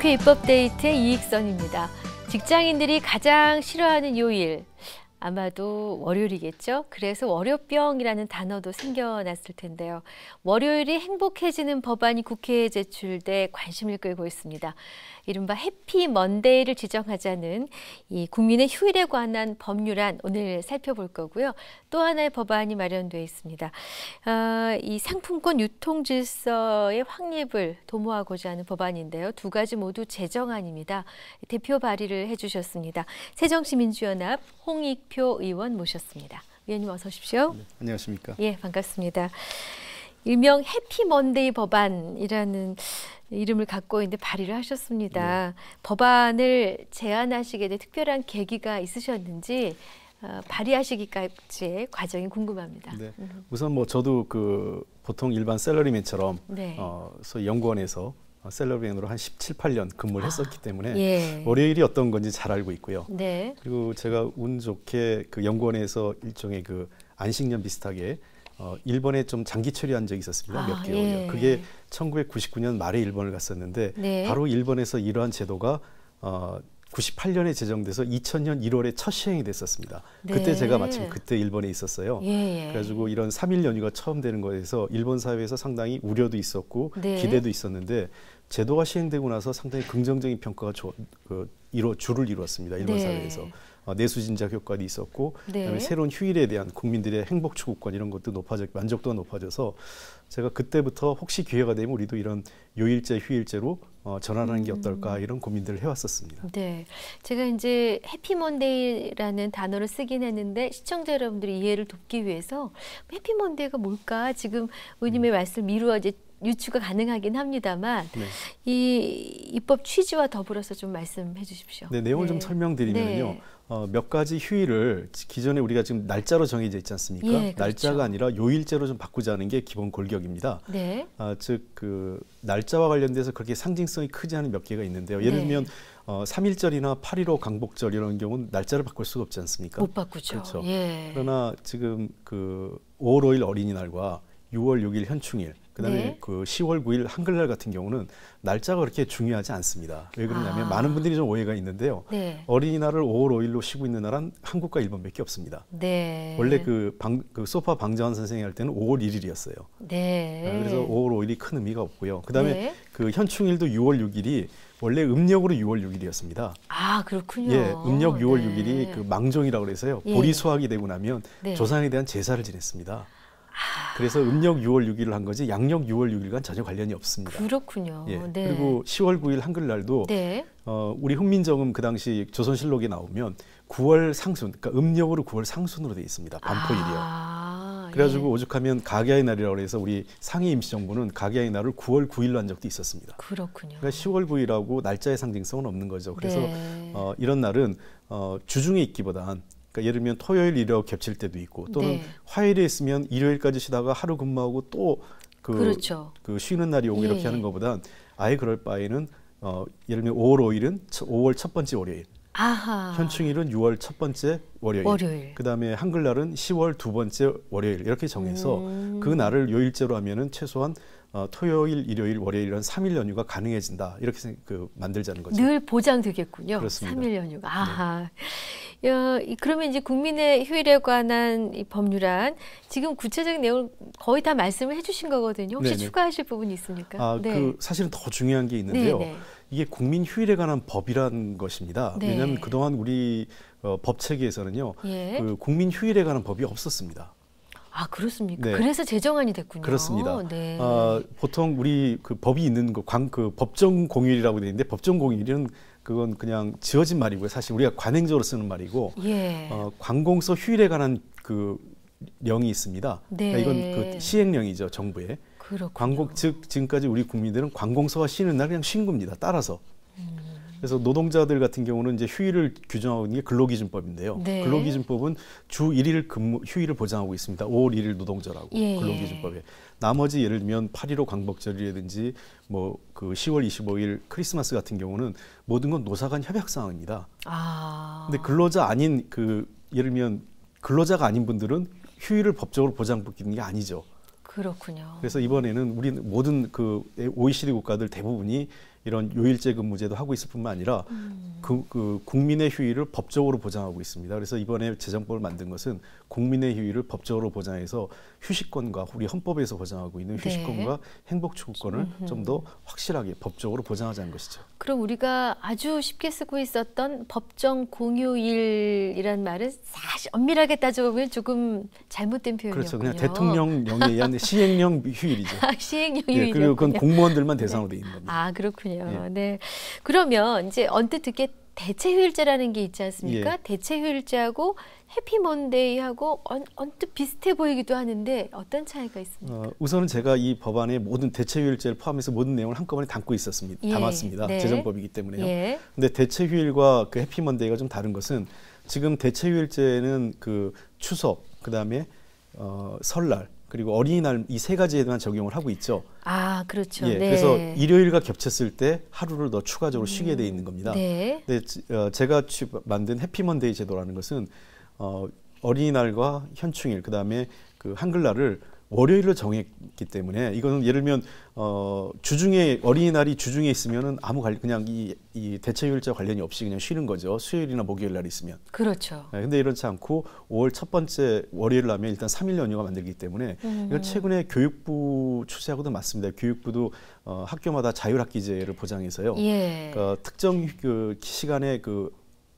국회 입법데이트의 이익선입니다. 직장인들이 가장 싫어하는 요일, 아마도 월요일이겠죠. 그래서 월요병이라는 단어도 생겨났을 텐데요. 월요일이 행복해지는 법안이 국회에 제출돼 관심을 끌고 있습니다. 이른바 해피 먼데이를 지정하자는 이 국민의 휴일에 관한 법률안 오늘 살펴볼 거고요. 또 하나의 법안이 마련되어 있습니다. 이 상품권 유통 질서의 확립을 도모하고자 하는 법안인데요. 두 가지 모두 제정안입니다. 대표 발의를 해주셨습니다. 새정치민주연합 홍익표 의원 모셨습니다. 의원님 어서 오십시오. 네, 안녕하십니까. 예, 반갑습니다. 일명 해피 먼데이 법안이라는 이름을 갖고 있는데 발의를 하셨습니다. 네. 법안을 제안하시게 된 특별한 계기가 있으셨는지 발의하시기까지의 과정이 궁금합니다. 네. 우선 뭐 저도 보통 일반 샐러리맨처럼 네. 소위 연구원에서 샐러리맨으로 한 17, 18년 근무를 했었기 때문에 예. 월요일이 어떤 건지 잘 알고 있고요. 네. 그리고 제가 운 좋게 연구원에서 일종의 안식년 비슷하게 일본에 좀 장기 체류한 적이 있었습니다. 몇 개월이요. 예. 그게 1999년 말에 일본을 갔었는데 네. 바로 일본에서 이러한 제도가 98년에 제정돼서 2000년 1월에 첫 시행이 됐었습니다. 네. 그때 제가 마침 그때 일본에 있었어요. 예. 그래가지고 이런 3일 연휴가 처음 되는 거에서 일본 사회에서 상당히 우려도 있었고 네. 기대도 있었는데 제도가 시행되고 나서 상당히 긍정적인 평가가 줄을 이루었습니다. 일본 네. 사회에서. 내수 진작 효과도 있었고 네. 그다음에 새로운 휴일에 대한 국민들의 행복 추구권 이런 것도 만족도가 높아져서 제가 그때부터 혹시 기회가 되면 우리도 이런 요일제 휴일제로 전환하는 게 어떨까 이런 고민들을 해왔었습니다. 네, 제가 이제 해피먼데이라는 단어를 쓰긴 했는데 시청자 여러분들이 이해를 돕기 위해서 해피먼데이가 뭘까 지금 의원님의 말씀 미루어 이제 유추가 가능하긴 합니다만 네. 이 입법 취지와 더불어서 좀 말씀해 주십시오. 네, 내용을 좀 설명드리면요. 네. 몇 가지 휴일을 기존에 우리가 지금 날짜로 정해져 있지 않습니까? 예, 그렇죠. 날짜가 아니라 요일제로 좀 바꾸자는 게 기본 골격입니다. 네. 즉 날짜와 관련돼서 그렇게 상징성이 크지 않은 몇 개가 있는데요. 예를 들면 3.1절이나 8.15 강복절 이런 경우는 날짜를 바꿀 수가 없지 않습니까? 못 바꾸죠. 그렇죠. 예. 그러나 지금 5월 5일 어린이날과 6월 6일 현충일, 그다음에 네. 10월 9일 한글날 같은 경우는 날짜가 그렇게 중요하지 않습니다. 왜 그러냐면 많은 분들이 좀 오해가 있는데요. 네. 어린이날을 5월 5일로 쉬고 있는 나라는 한국과 일본밖에 없습니다. 네. 원래 소파 방정환 선생이 할 때는 5월 1일이었어요. 네. 그래서 5월 5일이 큰 의미가 없고요. 그다음에 네. 현충일도 6월 6일이 원래 음력으로 6월 6일이었습니다. 아, 그렇군요. 예, 음력 6월 네. 6일이 망종이라고 그래서요. 예. 보리 수확이 되고 나면 네. 조상에 대한 제사를 지냈습니다. 그래서 음력 6월 6일을 한 거지 양력 6월 6일과는 전혀 관련이 없습니다. 그렇군요. 예. 네. 그리고 10월 9일 한글날도 네. 우리 훈민정음 그 당시 조선실록에 나오면 9월 상순, 그러니까 음력으로 9월 상순으로 되어 있습니다. 반포일이요. 그래가지고 오죽하면 가게의 날이라고 해서 우리 상해 임시정부는 가게의 날을 9월 9일로 한 적도 있었습니다. 그렇군요. 그러니까 10월 9일하고 날짜의 상징성은 없는 거죠. 그래서 네. 이런 날은 주중에 있기보단 그러니까 예를 들면 토요일, 일요일 겹칠 때도 있고 또는 네. 화요일에 있으면 일요일까지 쉬다가 하루 근무하고 또 그렇죠. 쉬는 날이 오고 예. 이렇게 하는 것보단 아예 그럴 바에는 예를 들면 5월 5일은 5월 첫 번째 월요일, 아하. 현충일은 6월 첫 번째 월요일. 그다음에 한글날은 10월 두 번째 월요일 이렇게 정해서 그 날을 요일제로 하면은 최소한 토요일, 일요일, 월요일 이런 3일 연휴가 가능해진다. 이렇게 만들자는 거죠. 늘 보장되겠군요. 그렇습니다. 3일 연휴가. 아하. 그러면 이제 국민의 휴일에 관한 이 법률안 지금 구체적인 내용을 거의 다 말씀을 해주신 거거든요. 혹시 네네. 추가하실 부분이 있습니까? 네. 사실은 더 중요한 게 있는데요. 네네. 이게 국민 휴일에 관한 법이라는 것입니다. 네. 왜냐하면 그동안 우리 법 체계에서는요, 예. 국민 휴일에 관한 법이 없었습니다. 아, 그렇습니까? 네. 그래서 제정안이 됐군요. 그렇습니다. 네. 보통 우리 법이 있는 법정 공휴일이라고 되어 있는데 법정 공휴일은 그건 그냥 지어진 말이고요. 사실 우리가 관행적으로 쓰는 말이고 예. 관공서 휴일에 관한 령이 있습니다. 네. 그러니까 이건 시행령이죠, 정부의. 그렇군요. 지금까지 우리 국민들은 관공서가 쉬는 날 그냥 쉰 겁니다. 따라서. 그래서 노동자들 같은 경우는 이제 휴일을 규정하고 있는 게 근로기준법인데요. 네. 근로기준법은 주 1일 휴일을 보장하고 있습니다. 5월 1일 노동절하고 예. 근로기준법에. 나머지 예를 들면 8.15 강복절이라든지 10월 25일 크리스마스 같은 경우는 모든 건 노사간 협약 사항입니다. 근데 근로자 아닌 예를 들면 근로자가 아닌 분들은 휴일을 법적으로 보장받는 게 아니죠. 그렇군요. 그래서 이번에는 우리 모든 OECD 국가들 대부분이 이런 요일제 근무제도 하고 있을 뿐만 아니라 그 국민의 휴일을 법적으로 보장하고 있습니다. 그래서 이번에 재정법을 만든 것은 국민의 휴일을 법적으로 보장해서 휴식권과 우리 헌법에서 보장하고 있는 휴식권과 네. 행복 추구권을 좀 더 확실하게 법적으로 보장하자는 것이죠. 그럼 우리가 아주 쉽게 쓰고 있었던 법정 공휴일이란 말은 사실 엄밀하게 따져보면 조금 잘못된 표현이었군요. 그렇죠. 그냥 대통령령에 의한 시행령 휴일이죠. 시행령 휴일이요. 예, 그리고 그건 공무원들만 대상으로 돼 있는 겁니다. 아, 그렇군요. 예. 네. 그러면 이제 언뜻 듣게 대체휴일제라는 게 있지 않습니까? 예. 대체휴일제하고 해피먼데이하고 언뜻 비슷해 보이기도 하는데 어떤 차이가 있습니까? 우선은 제가 이 법안에 모든 대체휴일제를 포함해서 모든 내용을 한꺼번에 담고 있었습니다. 예. 담았습니다. 네. 재정법이기 때문에요. 예. 근데 대체휴일과 그 해피먼데이가 좀 다른 것은 지금 대체휴일제는 그 추석, 그다음에 설날, 그리고 어린이날 이 세 가지에만 적용을 하고 있죠. 아, 그렇죠. 예, 네. 그래서 일요일과 겹쳤을 때 하루를 더 추가적으로 쉬게 돼 있는 겁니다. 네. 근데 제가 만든 해피먼데이 제도라는 것은 어린이날과 현충일, 그다음에 그 한글날을 월요일로 정했기 때문에 이거는 예를 들면 주중에 어린이날이 주중에 있으면은 아무 그냥 이 대체휴일제 관련이 없이 그냥 쉬는 거죠. 수요일이나 목요일 날 있으면. 그렇죠. 네, 근데 이렇지 않고 5월 첫 번째 월요일 하면 일단 3일 연휴가 만들기 때문에 이건 최근에 교육부 추세하고도 맞습니다. 교육부도 학교마다 자율학기제를 보장해서요. 예. 그러니까 특정 그 시간에 그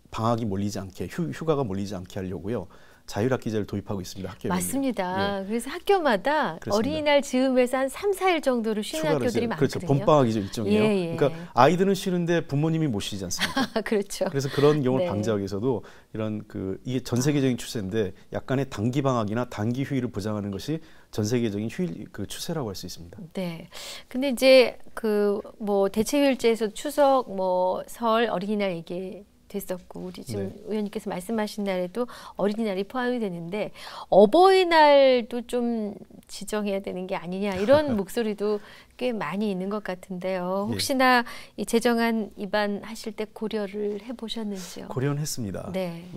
방학이 몰리지 않게 휴가가 몰리지 않게 하려고요. 자율학기제를 도입하고 있습니다. 학교에. 맞습니다. 예. 그래서 학교마다 그렇습니다. 어린이날 즈음에서 한 3, 4일 정도를 쉬는 학교들이 많거든요. 그렇죠. 봄방학이죠. 일종이에요. 예, 예. 그러니까 아이들은 쉬는데 부모님이 못 쉬지 않습니까? 그렇죠. 그래서 그런 경우를 네. 방지하기 위해서도 이런 이게 전 세계적인 추세인데 약간의 단기 방학이나 단기 휴일을 보장하는 것이 전 세계적인 휴일 그 추세라고 할 수 있습니다. 네. 근데 이제 그 뭐 대체휴일제에서 추석, 뭐 설, 어린이날 얘기 됐었고 우리 지금 네. 의원님께서 말씀하신 날에도 어린이날이 포함이 되는데 어버이날도 좀 지정해야 되는 게 아니냐 이런 목소리도 꽤 많이 있는 것 같은데요. 혹시나 이 제정안 입안하실 때 고려를 해보셨는지요? 고려는 했습니다. 네.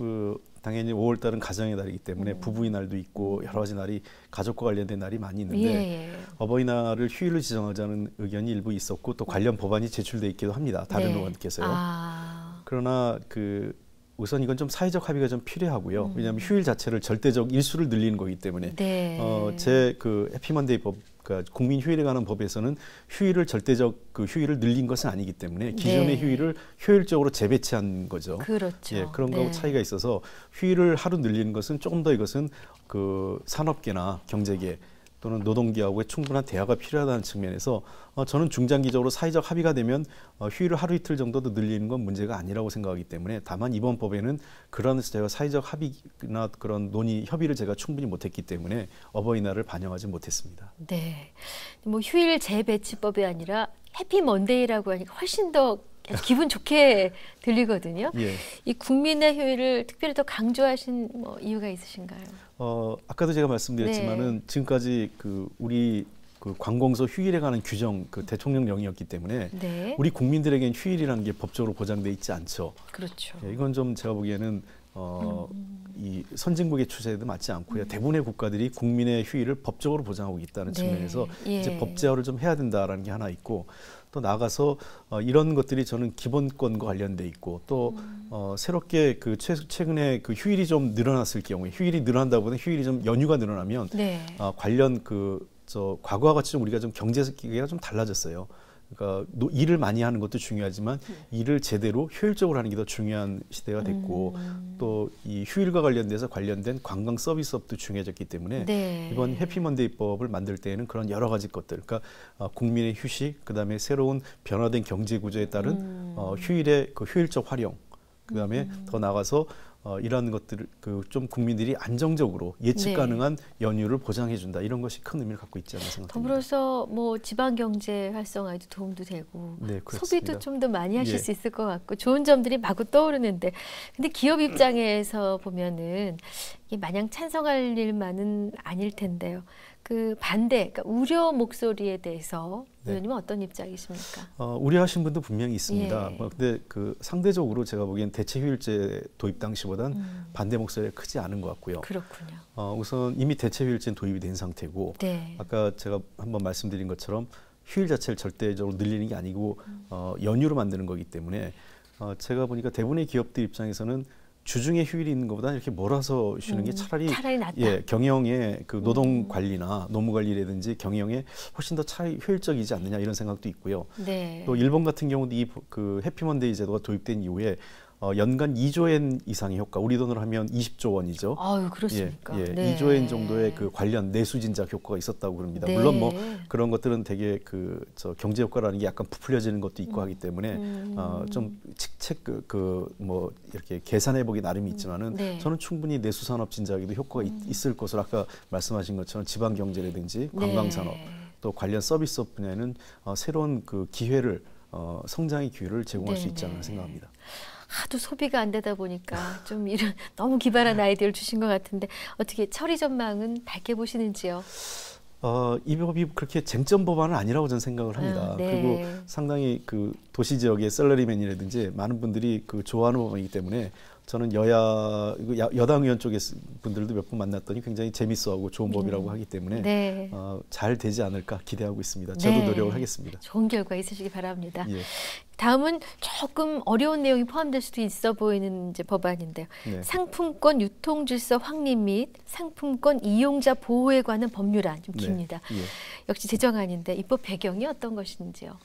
당연히 5월 달은 가정의 달이기 때문에 부부의 날도 있고 여러 가지 날이 가족과 관련된 날이 많이 있는데 어버이날을 휴일로 지정하자는 의견이 일부 있었고 또 관련 법안이 제출돼 있기도 합니다. 다른 의원께서요. 그러나 우선 이건 좀 사회적 합의가 좀 필요하고요. 왜냐하면 휴일 자체를 절대적 일수를 늘리는 거기 때문에 제 그 해피먼데이법, 그러니까 국민 휴일에 관한 법에서는 휴일을 절대적 그 휴일을 늘린 것은 아니기 때문에 기존의 휴일을 효율적으로 재배치한 거죠. 그렇죠. 예, 그런 거하고 차이가 있어서 휴일을 하루 늘리는 것은 조금 더 이것은 그 산업계나 경제계 또는 노동계하고의 충분한 대화가 필요하다는 측면에서 저는 중장기적으로 사회적 합의가 되면 휴일을 하루 이틀 정도도 늘리는 건 문제가 아니라고 생각하기 때문에 다만 이번 법에는 그런 제가 사회적 합의나 그런 논의 협의를 제가 충분히 못했기 때문에 어버이날을 반영하지 못했습니다. 네, 뭐 휴일 재배치법이 아니라 해피먼데이라고 하니까 훨씬 더 기분 좋게 들리거든요. 예. 이 국민의 휴일을 특별히 더 강조하신 뭐 이유가 있으신가요? 아까도 제가 말씀드렸지만은 지금까지 우리 관공서 휴일에 관한 규정 대통령령이었기 때문에 우리 국민들에겐 휴일이라는 게 법적으로 보장돼 있지 않죠. 그렇죠. 예, 이건 좀 제가 보기에는 이 선진국의 추세에도 맞지 않고요. 대부분의 국가들이 국민의 휴일을 법적으로 보장하고 있다는 측면에서 이제 법제화를 좀 해야 된다라는 게 하나 있고 또 나아가서 이런 것들이 저는 기본권과 관련돼 있고 또 새롭게 최근에 휴일이 좀 늘어났을 경우에 휴일이 늘어난다보다 휴일이 좀 연휴가 늘어나면 관련 과거와 같이 좀 우리가 좀 경제기가 좀 달라졌어요. 그러니까 일을 많이 하는 것도 중요하지만 일을 제대로 효율적으로 하는 게 더 중요한 시대가 됐고 또 이 휴일과 관련된 관광 서비스업도 중요해졌기 때문에 이번 해피먼데이법을 만들 때에는 그런 여러 가지 것들, 그러니까 국민의 휴식, 그다음에 새로운 변화된 경제 구조에 따른 휴일의 효율적 활용, 그다음에 더 나아가서 이러한 것들을 좀 국민들이 안정적으로 예측 가능한 연휴를 보장해 준다. 이런 것이 큰 의미를 갖고 있지 않나 생각합니다. 더불어서 뭐 지방 경제 활성화에도 도움도 되고 소비도 좀 더 많이 하실 수 있을 것 같고 좋은 점들이 마구 떠오르는데 근데 기업 입장에서 보면은 이게 마냥 찬성할 일만은 아닐 텐데요. 그러니까 우려 목소리에 대해서 의원님은 어떤 입장이십니까? 우려하신 분도 분명히 있습니다. 근데 상대적으로 제가 보기엔 대체휴일제 도입 당시보단 반대 목소리가 크지 않은 것 같고요. 그렇군요. 우선 이미 대체휴일제는 도입이 된 상태고 아까 제가 한번 말씀드린 것처럼 휴일 자체를 절대적으로 늘리는 게 아니고 연휴로 만드는 거기 때문에 제가 보니까 대부분의 기업들 입장에서는 주중에 휴일이 있는 것보다 이렇게 몰아서 쉬는 게 차라리 낫다. 예, 경영의 그 노동 관리나 노무 관리라든지 경영에 훨씬 더 차라리 효율적이지 않느냐 이런 생각도 있고요. 네. 또 일본 같은 경우도 이 그 해피먼데이 제도가 도입된 이후에 연간 2조 엔 이상의 효과, 우리 돈으로 하면 20조 원이죠. 아유, 그렇습니까? 예, 네. 2조 엔 정도의 그 관련 내수 진작 효과가 있었다고 그럽니다. 네. 물론 뭐 그런 것들은 되게 그 저 경제 효과라는 게 약간 부풀려지는 것도 있고 하기 때문에 좀 직책 뭐 이렇게 계산해 보기 나름이 있지만은 네. 저는 충분히 내수 산업 진작에도 효과가 있을 것으로 아까 말씀하신 것처럼 지방 경제라든지 관광 산업 네. 또 관련 서비스업 분야에는 새로운 그 기회를 성장의 기회를 제공할 수 있지 않나 생각합니다. 하도 소비가 안 되다 보니까 좀 이런 너무 기발한 아이디어를 주신 것 같은데 어떻게 처리 전망은 밝게 보시는지요? 이 법이 그렇게 쟁점 법안은 아니라고 저는 생각을 합니다. 네. 그리고 상당히 그 도시 지역의 샐러리맨이라든지 많은 분들이 그 좋아하는 법안이기 때문에 저는 여당 의원 쪽의 분들도 몇 분 만났더니 굉장히 재밌어하고 좋은 법이라고 하기 때문에 네. 잘 되지 않을까 기대하고 있습니다. 저도 네. 노력을 하겠습니다. 좋은 결과 있으시기 바랍니다. 예. 다음은 조금 어려운 내용이 포함될 수도 있어 보이는 이제 법안인데요. 네. 상품권 유통 질서 확립 및 상품권 이용자 보호에 관한 법률안 좀 깁니다. 네. 예. 역시 제정안인데 입법 배경이 어떤 것인지요?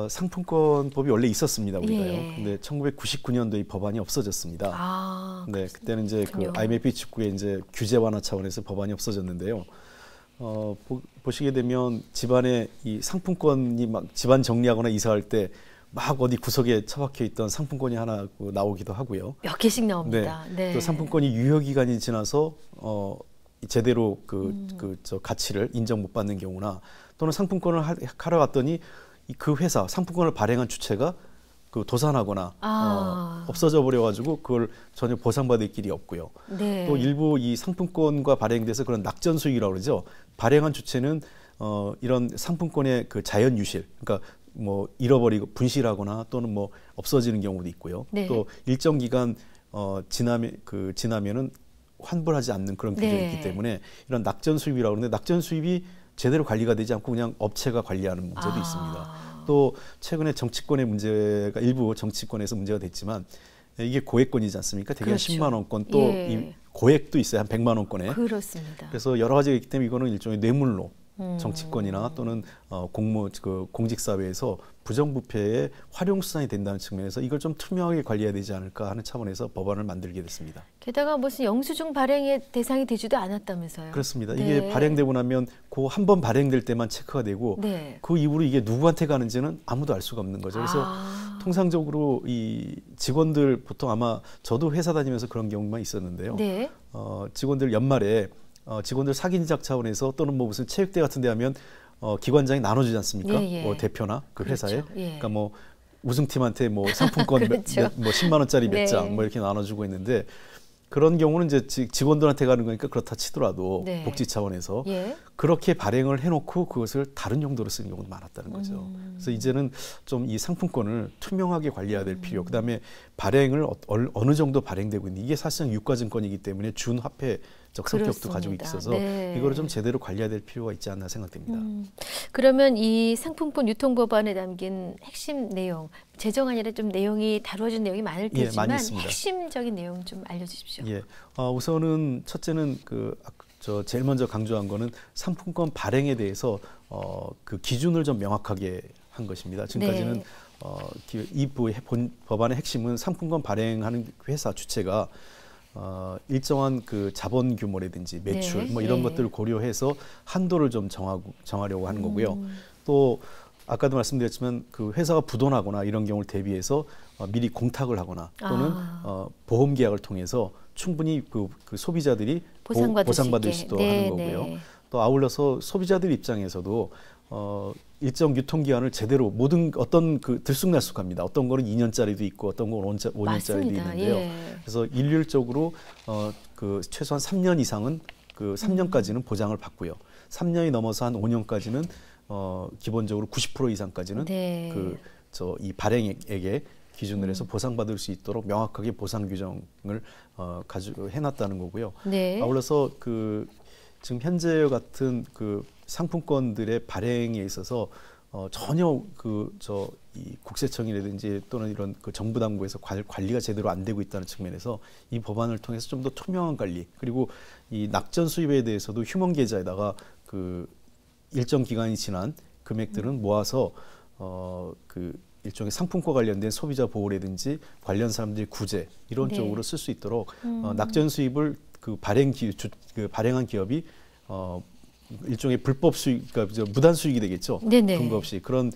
상품권법이 원래 있었습니다, 우리가요. 예. 근데 1999년도에 이 법안이 없어졌습니다. 네, 그때는 이제 그 IMF 직후에 이제 규제 완화 차원에서 법안이 없어졌는데요. 보시게 되면 집안에 이 상품권이 막 집안 정리하거나 이사할 때 막 어디 구석에 처박혀 있던 상품권이 하나 나오기도 하고요. 몇 개씩 나옵니다. 네. 또 상품권이 유효 기간이 지나서 제대로 저 가치를 인정 못 받는 경우나 또는 상품권을 하러 갔더니 그 회사 상품권을 발행한 주체가 그 도산하거나 없어져 버려가지고 그걸 전혀 보상받을 길이 없고요. 네. 또 일부 이 상품권과 발행돼서 그런 낙전 수익이라고 그러죠. 발행한 주체는 이런 상품권의 그 자연 유실, 그러니까 뭐 잃어버리고 분실하거나 또는 뭐 없어지는 경우도 있고요. 네. 또 일정 기간 지나면은 환불하지 않는 그런 규정이 네. 있기 때문에 이런 낙전 수입이라고 그러는데 낙전 수입이 제대로 관리가 되지 않고 그냥 업체가 관리하는 문제도 있습니다. 또 최근에 정치권의 문제가 일부 정치권에서 문제가 됐지만 이게 고액권이지 않습니까? 대개 그렇죠. 10만 원권 또 예. 이 고액도 있어요. 한 100만 원권에. 그렇습니다. 그래서 여러 가지가 있기 때문에 이거는 일종의 뇌물로 정치권이나 또는 공직사회에서 부정부패의 활용수단이 된다는 측면에서 이걸 좀 투명하게 관리해야 되지 않을까 하는 차원에서 법안을 만들게 됐습니다. 게다가 무슨 영수증 발행의 대상이 되지도 않았다면서요. 그렇습니다. 네. 이게 발행되고 나면 그 한 번 발행될 때만 체크가 되고 네. 그 이후로 이게 누구한테 가는지는 아무도 알 수가 없는 거죠. 그래서 통상적으로 이 직원들 보통 아마 저도 회사 다니면서 그런 경우만 있었는데요. 네. 직원들 연말에 직원들 사기인작 차원에서 또는 뭐 무슨 체육대 같은 데 하면 기관장이 나눠주지 않습니까? 예, 예. 뭐 대표나 그 회사에. 그렇죠. 예. 그러니까 뭐 우승팀한테 뭐 상품권 그렇죠. 뭐 10만 원짜리 몇 네. 장 뭐 이렇게 나눠주고 있는데 그런 경우는 이제 직원들한테 가는 거니까 그렇다 치더라도 네. 복지 차원에서 예. 그렇게 발행을 해놓고 그것을 다른 용도로 쓰는 경우도 많았다는 거죠. 그래서 이제는 좀 이 상품권을 투명하게 관리해야 될 필요. 그다음에 발행을 어느 정도 발행되고 있는지 이게 사실상 유가증권이기 때문에 준화폐적 성격도 가지고 있어서 네. 이거를 좀 제대로 관리해야 될 필요가 있지 않나 생각됩니다. 그러면 이 상품권 유통법안에 담긴 핵심 내용, 제정안이라 좀 내용이 다루어진 내용이 많을 예, 테지만 많이 있습니다. 핵심적인 내용 좀 알려주십시오. 예, 우선은 첫째는 제일 먼저 강조한 거는 상품권 발행에 대해서 그 기준을 좀 명확하게 한 것입니다. 지금까지는 네. 이 법안의 핵심은 상품권 발행하는 회사 주체가 일정한 그 자본 규모라든지 매출 네. 뭐 이런 예. 것들을 고려해서 한도를 좀 정하려고 하는 거고요. 또 아까도 말씀드렸지만 그 회사가 부도나거나 이런 경우를 대비해서 미리 공탁을 하거나 또는 보험 계약을 통해서 충분히 그 소비자들이 보상받을 수 있도록 하는 거고요. 네. 또 아울러서 소비자들 입장에서도 일정 유통기한을 제대로 어떤 들쑥날쑥합니다. 어떤 거는 2년짜리도 있고 어떤 건 5년짜리도 맞습니다. 있는데요. 예. 그래서 일률적으로 최소한 3년 이상은 3년까지는 보장을 받고요. 3년이 넘어서 한 5년까지는 기본적으로 90% 이상까지는 네. 이 발행액에 기준을 해서 보상받을 수 있도록 명확하게 보상 규정을 가지고 해놨다는 거고요. 네. 아울러서 지금 현재 같은 그 상품권들의 발행에 있어서 전혀 이 국세청이라든지 또는 이런 그 정부 당국에서 관리가 제대로 안 되고 있다는 측면에서 이 법안을 통해서 좀 더 투명한 관리, 그리고 이 낙전 수입에 대해서도 휴먼 계좌에다가 그 일정 기간이 지난 금액들은 모아서 그 일종의 상품과 관련된 소비자 보호라든지 관련 사람들의 구제 이런 쪽으로 쓸 수 있도록 낙전 수입을 그 발행한 기업이 일종의 불법 수익, 그러니까 무단 수익이 되겠죠. 네네. 근거 없이 그런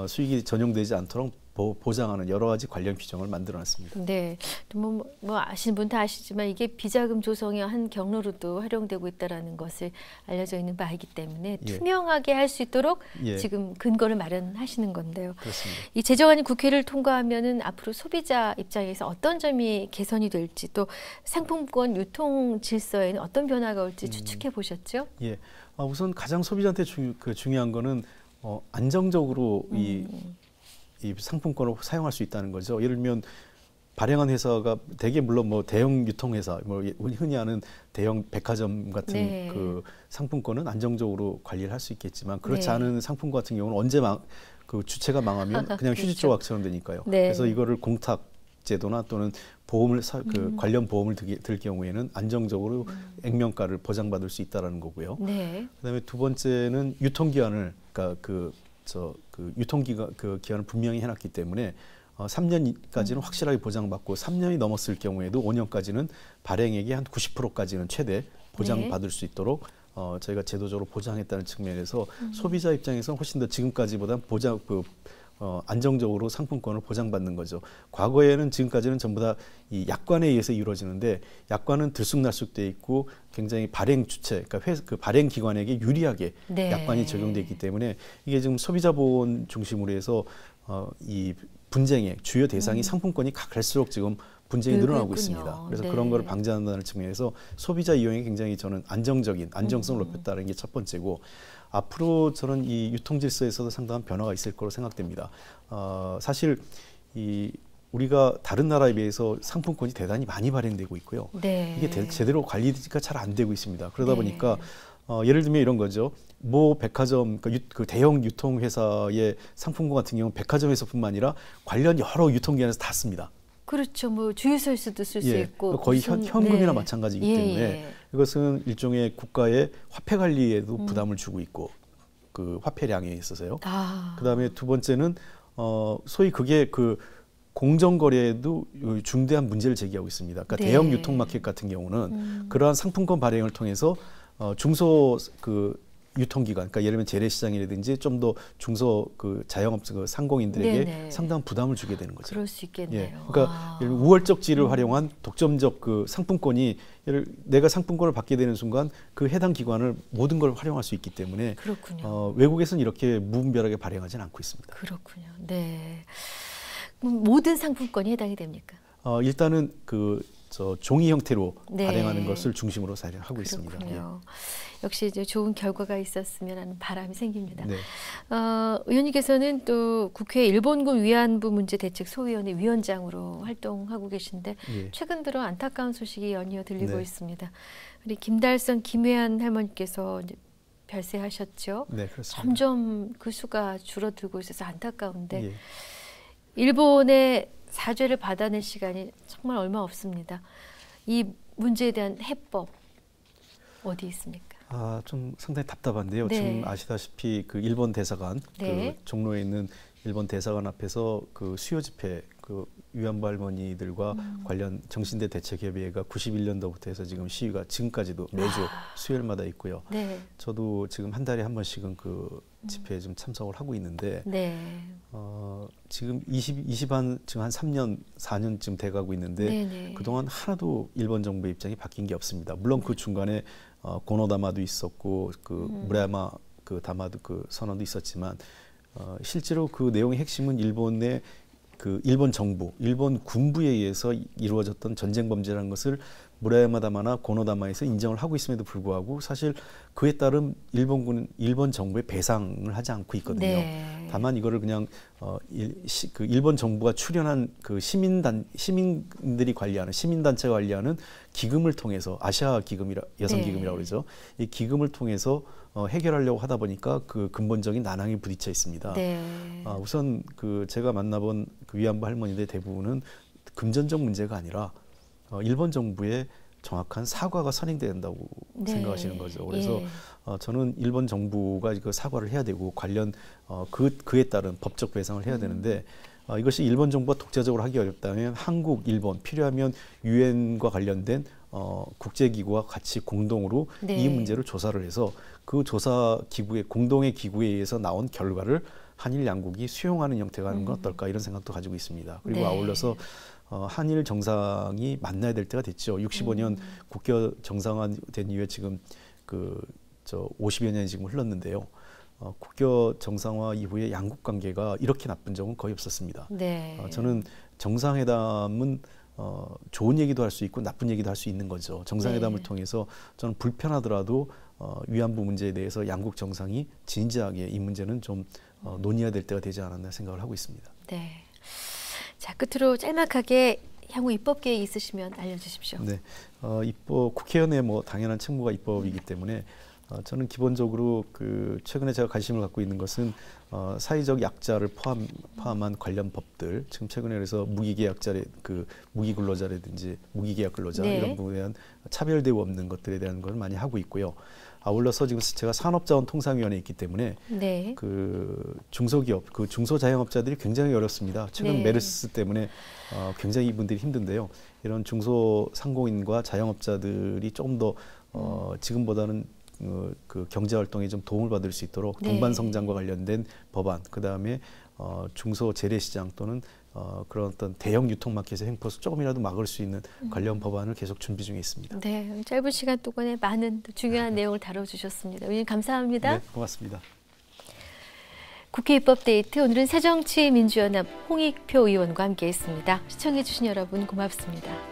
수익이 전용되지 않도록 보장하는 여러 가지 관련 규정을 만들어놨습니다. 네, 뭐 아시는 분 다 아시지만 이게 비자금 조성의 한 경로로도 활용되고 있다라는 것을 알려져 있는 바이기 때문에 투명하게 할 수 있도록 지금 근거를 마련하시는 건데요. 그렇습니다. 이 제정안이 국회를 통과하면은 앞으로 소비자 입장에서 어떤 점이 개선이 될지, 또 상품권 유통 질서에는 어떤 변화가 올지 추측해 보셨죠? 예, 우선 가장 소비자한테 중요한 거는 안정적으로 이 상품권을 사용할 수 있다는 거죠. 예를 들면 발행한 회사가 대개 물론 뭐 대형 유통회사, 뭐 흔히 아는 대형 백화점 같은 그 상품권은 안정적으로 관리를 할 수 있겠지만 그렇지 않은 상품 같은 경우는 언제 그 주체가 망하면 그냥 휴지 조각처럼 되니까요. 그래서 이거를 공탁 제도나 또는 관련 보험을 들 경우에는 안정적으로 액면가를 보장받을 수 있다라는 거고요. 그다음에 두 번째는 유통기한을, 그러니까 유통기간 기한을 분명히 해놨기 때문에 3년까지는 확실하게 보장받고 3년이 넘었을 경우에도 5년까지는 발행액의 한 90%까지는 최대 보장받을 수 있도록 저희가 제도적으로 보장했다는 측면에서 소비자 입장에서는 훨씬 더 지금까지보다 안정적으로 상품권을 보장받는 거죠. 과거에는 지금까지는 전부 다 이 약관에 의해서 이루어지는데 약관은 들쑥날쑥돼 있고 굉장히 발행 주체, 그러니까 그 발행 기관에게 유리하게 약관이 적용돼 있기 때문에 이게 지금 소비자 보호 중심으로 해서 이 분쟁의 주요 대상이 상품권이 갈수록 지금 분쟁이 늘어나고 있습니다. 그래서 그런 거를 방지한다는 측면에서 소비자 이용에 굉장히 저는 안정성을 높였다는 게 첫 번째고, 앞으로 저는 이 유통 질서에서도 상당한 변화가 있을 거로 생각됩니다. 사실 우리가 다른 나라에 비해서 상품권이 대단히 많이 발행되고 있고요. 이게 제대로 관리가 잘 안 되고 있습니다. 그러다 보니까 예를 들면 이런 거죠. 모 백화점, 그 대형 유통회사의 상품권 같은 경우는 백화점에서뿐만 아니라 관련 여러 유통기관에서 다 씁니다. 그렇죠. 뭐 주유소에서도 쓸 수 있고 거의 현금이나 마찬가지이기 때문에 이것은 일종의 국가의 화폐 관리에도 부담을 주고 있고, 그 화폐량에 있어서요. 그다음에 두 번째는 소위 그게 그 공정거래에도 중대한 문제를 제기하고 있습니다. 그러니까 대형 유통마켓 같은 경우는 그러한 상품권 발행을 통해서 중소 유통기관, 그러니까 예를 들면 재래시장이라든지 좀 더 중소 자영업 상공인들에게 상당한 부담을 주게 되는 거죠. 그럴 수 있겠네요. 그러니까 예를 들면 우월적지를 활용한 독점적 상품권이 내가 상품권을 받게 되는 순간 그 해당 기관을 모든 걸 활용할 수 있기 때문에 외국에서는 이렇게 무분별하게 발행하지는 않고 있습니다. 그렇군요. 네. 모든 상품권이 해당이 됩니까? 일단은 종이 형태로 발행하는 것을 중심으로 하고 있습니다. 역시 이제 좋은 결과가 있었으면 하는 바람이 생깁니다. 의원님께서는 또 국회 일본군 위안부 문제 대책 소위원회 위원장으로 활동하고 계신데 최근 들어 안타까운 소식이 연이어 들리고 있습니다. 우리 김달선, 김회한 할머니께서 이제 별세하셨죠. 그렇습니다. 점점 그 수가 줄어들고 있어서 안타까운데 일본의 사죄를 받아낼 시간이 정말 얼마 없습니다. 이 문제에 대한 해법 어디 있습니까? 좀 상당히 답답한데요. 지금 아시다시피 그 일본 대사관, 그 종로에 있는 일본 대사관 앞에서 그 수요 집회, 그 위안부 할머니들과 관련 정신대 대책협의회가 91년도부터 해서 지금 시위가 지금까지도 매주 수요일마다 있고요. 저도 지금 한 달에 한 번씩은 그 집회에 좀 참석을 하고 있는데 지금 지금 한 3년, 4년쯤 돼가고 있는데 그동안 하나도 일본 정부의 입장이 바뀐 게 없습니다. 물론 그 중간에 고노다마도 있었고 그 무라야마 그 다마도 그 선언도 있었지만 실제로 그 내용의 핵심은 일본 정부, 일본 군부에 의해서 이루어졌던 전쟁 범죄라는 것을 무라야마 다마나 고노다마에서 인정을 하고 있음에도 불구하고 사실 그에 따른 일본 정부의 배상을 하지 않고 있거든요. 다만 이거를 그냥 그 일본 정부가 출연한 그 시민들이 관리하는 시민단체가 관리하는 기금을 통해서 아시아 기금이라 여성 기금이라고 그러죠. 이 기금을 통해서 해결하려고 하다 보니까 그 근본적인 난항에 부딪혀 있습니다. 우선 그 제가 만나본 그 위안부 할머니들 대부분은 금전적 문제가 아니라 일본 정부의 정확한 사과가 선행돼야 된다고 생각하시는 거죠. 그래서 저는 일본 정부가 그 사과를 해야 되고 관련 그에 따른 법적 배상을 해야 되는데 이것이 일본 정부가 독자적으로 하기 어렵다면 한국, 일본 필요하면 유엔과 관련된 국제기구와 같이 공동으로 이 문제를 조사를 해서 그 조사 기구의 공동의 기구에 의해서 나온 결과를 한일 양국이 수용하는 형태가 하는 건 어떨까 이런 생각도 가지고 있습니다. 그리고 아울러서 한일 정상이 만나야 될 때가 됐죠. 65년 국교 정상화된 이후에 지금 50여 년이 지금 흘렀는데요. 국교 정상화 이후에 양국 관계가 이렇게 나쁜 적은 거의 없었습니다. 저는 정상회담은 좋은 얘기도 할 수 있고 나쁜 얘기도 할 수 있는 거죠. 정상회담을 통해서 저는 불편하더라도 위안부 문제에 대해서 양국 정상이 진지하게 이 문제는 좀 논의해야 될 때가 되지 않았나 생각을 하고 있습니다. 자, 끝으로 짤막하게 향후 입법 계획 있으시면 알려주십시오. 입법 국회의원의 뭐 당연한 책무가 입법이기 때문에 저는 기본적으로 그 최근에 제가 관심을 갖고 있는 것은 사회적 약자를 포함한 관련 법들, 지금 최근에 그래서 무기계약자의 그 무기근로자라든지 무기계약 근로자 이런 부분에 대한 차별 대우 없는 것들에 대한 걸 많이 하고 있고요. 아울러서 지금 제가 산업자원통상위원회에 있기 때문에 그 중소기업, 그 중소자영업자들이 굉장히 어렵습니다. 최근 메르스 때문에 굉장히 이분들이 힘든데요. 이런 중소상공인과 자영업자들이 조금 더 지금보다는 그 경제 활동에 좀 도움을 받을 수 있도록 동반 성장과 관련된 법안, 그 다음에 중소 재래시장 또는 그런 어떤 대형 유통마켓의 횡포수 조금이라도 막을 수 있는 관련 법안을 계속 준비 중에 있습니다. 짧은 시간 동안에 많은 중요한 내용을 다뤄주셨습니다. 의원님 감사합니다. 고맙습니다. 국회 입법데이트 오늘은 새정치민주연합 홍익표 의원과 함께했습니다. 시청해주신 여러분 고맙습니다.